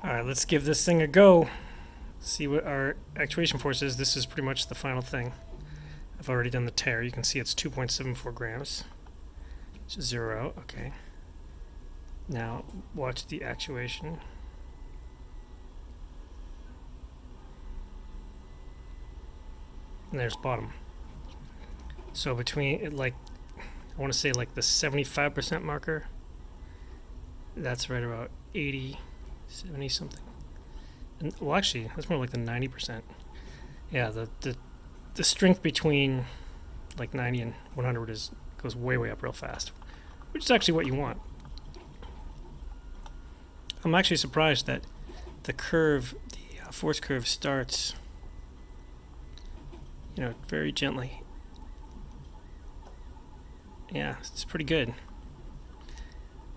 Alright, let's give this thing a go. See what our actuation force is. This is pretty much the final thing. I've already done the tare. You can see it's 2.74 grams. Which is 0. Okay. Now, watch the actuation. And there's bottom. So between, like, I want to say like the 75% marker, that's right about 80, 70 something. And, well, actually, that's more like the 90%. Yeah, the strength between like 90 and 100 goes way up real fast, which is actually what you want. I'm actually surprised that the curve, the force curve starts, very gently. Yeah, it's pretty good.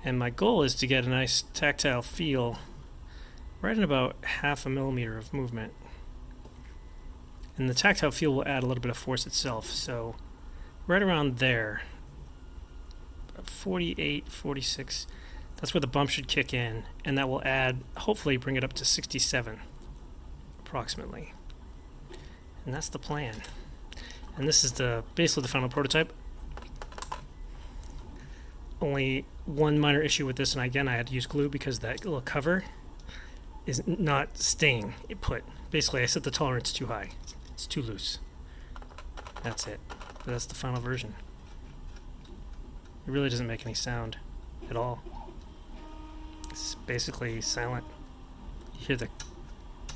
And my goal is to get a nice tactile feel right at about 0.5 millimeter of movement. And the tactile feel will add a little bit of force itself. So right around there, 48, 46, that's where the bump should kick in. And that will add, hopefully bring it up to 67, approximately. And that's the plan. And this is basically the final prototype. Only one minor issue with this, and again I had to use glue because that little cover is not staying put. Basically I set the tolerance too high. It's too loose. That's it. But that's the final version. It really doesn't make any sound at all. It's basically silent. You hear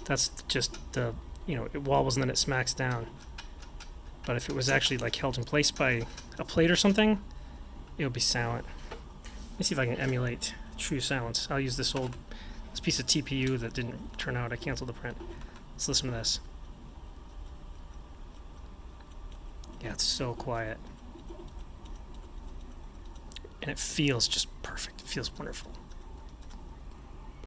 that's just it wobbles and then it smacks down. But if it was actually like held in place by a plate or something, it would be silent. Let me see if I can emulate true silence. I'll use this piece of TPU that didn't turn out. I canceled the print. Let's listen to this. Yeah, it's so quiet. And it feels just perfect. It feels wonderful.